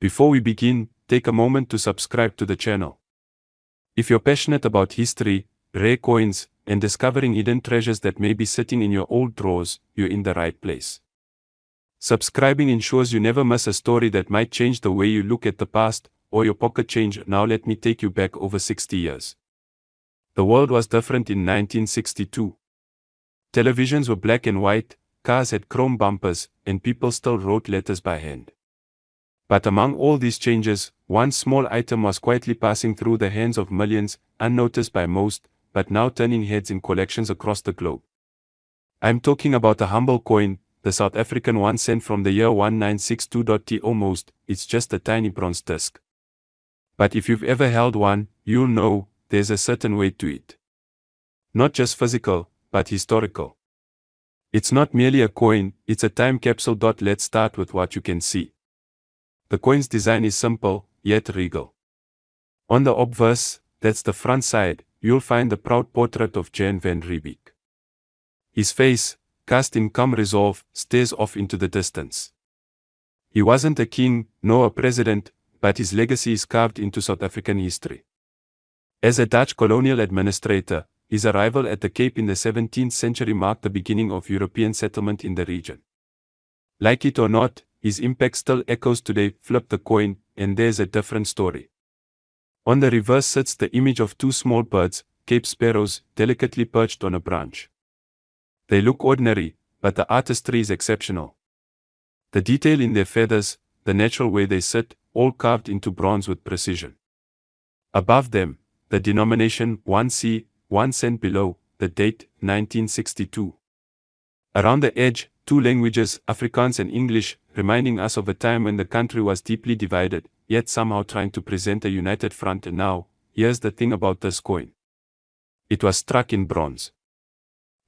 Before we begin, take a moment to subscribe to the channel. If you're passionate about history, rare coins, and discovering hidden treasures that may be sitting in your old drawers, you're in the right place. Subscribing ensures you never miss a story that might change the way you look at the past, or your pocket change. Now let me take you back over 60 years. The world was different in 1962. Televisions were black and white, cars had chrome bumpers, and people still wrote letters by hand. But among all these changes, one small item was quietly passing through the hands of millions, unnoticed by most, but now turning heads in collections across the globe. I'm talking about a humble coin, the South African 1 cent from the year 1962. Almost, it's just a tiny bronze disc. But if you've ever held one, you'll know, there's a certain weight to it. Not just physical, but historical. It's not merely a coin, it's a time capsule. Let's start with what you can see. The coin's design is simple, yet regal. On the obverse, that's the front side, you'll find the proud portrait of Jan van Riebeeck. His face, cast in calm resolve, stares off into the distance. He wasn't a king, nor a president, but his legacy is carved into South African history. As a Dutch colonial administrator, his arrival at the Cape in the 17th century marked the beginning of European settlement in the region. Like it or not, his impact still echoes today. Flip the coin, and there's a different story. On the reverse sits the image of two small birds, Cape sparrows, delicately perched on a branch. They look ordinary, but the artistry is exceptional. The detail in their feathers, the natural way they sit, all carved into bronze with precision. Above them, the denomination 1C, 1 cent. Below, the date, 1962. Around the edge, two languages, Afrikaans and English, reminding us of a time when the country was deeply divided, yet somehow trying to present a united front. And now, here's the thing about this coin. It was struck in bronze.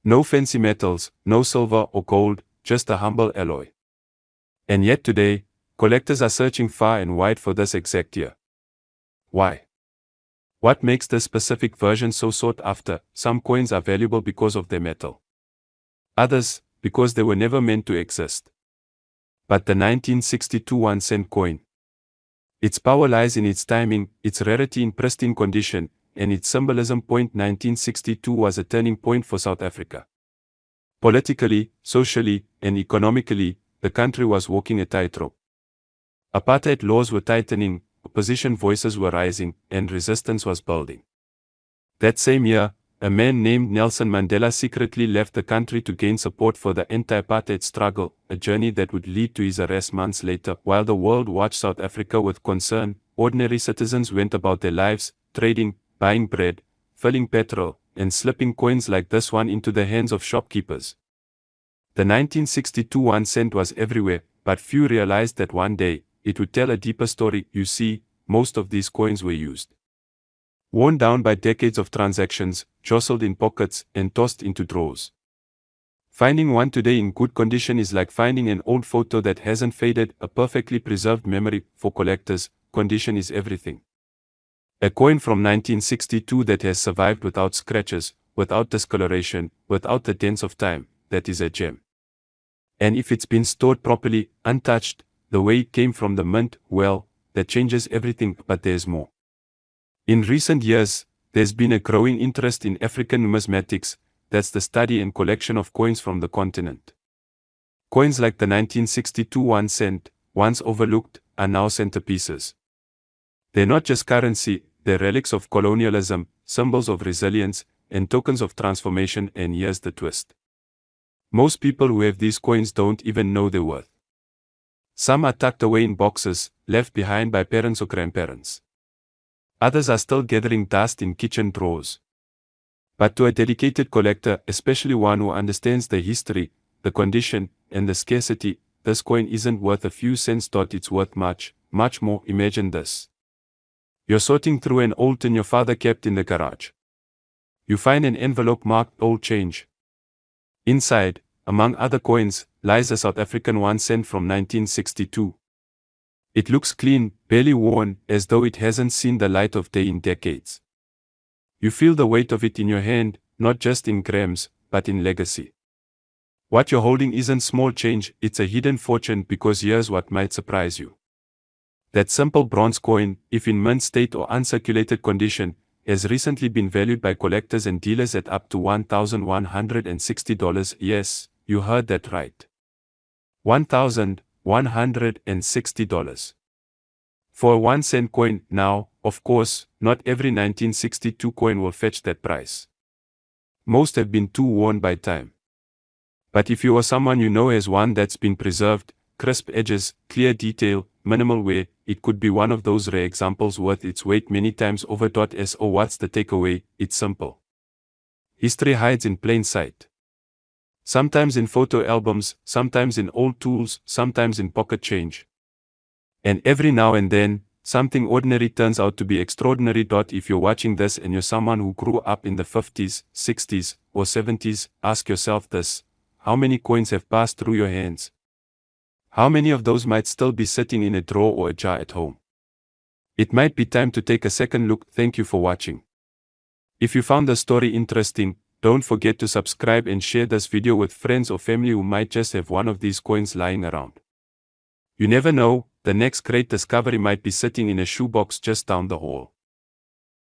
No fancy metals, no silver or gold, just a humble alloy. And yet today, collectors are searching far and wide for this exact year. Why? What makes this specific version so sought after? Some coins are valuable because of their metal. Others, because they were never meant to exist. But the 1962 1 cent coin. Its power lies in its timing, its rarity in pristine condition, and its symbolism. 1962 was a turning point for South Africa. Politically, socially, and economically, the country was walking a tightrope. Apartheid laws were tightening, opposition voices were rising, and resistance was building. That same year, a man named Nelson Mandela secretly left the country to gain support for the anti-apartheid struggle, a journey that would lead to his arrest months later. While the world watched South Africa with concern, ordinary citizens went about their lives, trading, buying bread, filling petrol, and slipping coins like this one into the hands of shopkeepers. The 1962 1 cent was everywhere, but few realized that one day, it would tell a deeper story. You see, most of these coins were used. Worn down by decades of transactions, jostled in pockets, and tossed into drawers. Finding one today in good condition is like finding an old photo that hasn't faded, a perfectly preserved memory. For collectors, condition is everything. A coin from 1962 that has survived without scratches, without discoloration, without the dents of time, that is a gem. And if it's been stored properly, untouched, the way it came from the mint, well, that changes everything. But there's more. In recent years, there's been a growing interest in African numismatics, that's the study and collection of coins from the continent. Coins like the 1962 1 cent, once overlooked, are now centerpieces. They're not just currency, they're relics of colonialism, symbols of resilience, and tokens of transformation. And here's the twist. Most people who have these coins don't even know their worth. Some are tucked away in boxes, left behind by parents or grandparents. Others are still gathering dust in kitchen drawers. But to a dedicated collector, especially one who understands the history, the condition, and the scarcity, this coin isn't worth a few cents. It's worth much, much more. Imagine this. You're sorting through an old tin your father kept in the garage. You find an envelope marked old change. Inside, among other coins, lies a South African 1 cent from 1962. It looks clean, barely worn, as though it hasn't seen the light of day in decades. You feel the weight of it in your hand, not just in grams, but in legacy. What you're holding isn't small change, it's a hidden fortune. Because here's what might surprise you. That simple bronze coin, if in mint state or uncirculated condition, has recently been valued by collectors and dealers at up to $1,160. Yes, you heard that right. $1,160. For a 1 cent coin. Now, of course, not every 1962 coin will fetch that price. Most have been too worn by time. But if you or someone you know has one that's been preserved, crisp edges, clear detail, minimal wear, it could be one of those rare examples worth its weight many times over. So what's the takeaway? It's simple. History hides in plain sight. Sometimes in photo albums, sometimes in old tools, sometimes in pocket change. And every now and then, something ordinary turns out to be extraordinary. If you're watching this and you're someone who grew up in the 50s, 60s, or 70s, ask yourself this: how many coins have passed through your hands? How many of those might still be sitting in a drawer or a jar at home? It might be time to take a second look. Thank you for watching. If you found the story interesting, don't forget to subscribe and share this video with friends or family who might just have one of these coins lying around. You never know, the next great discovery might be sitting in a shoebox just down the hall.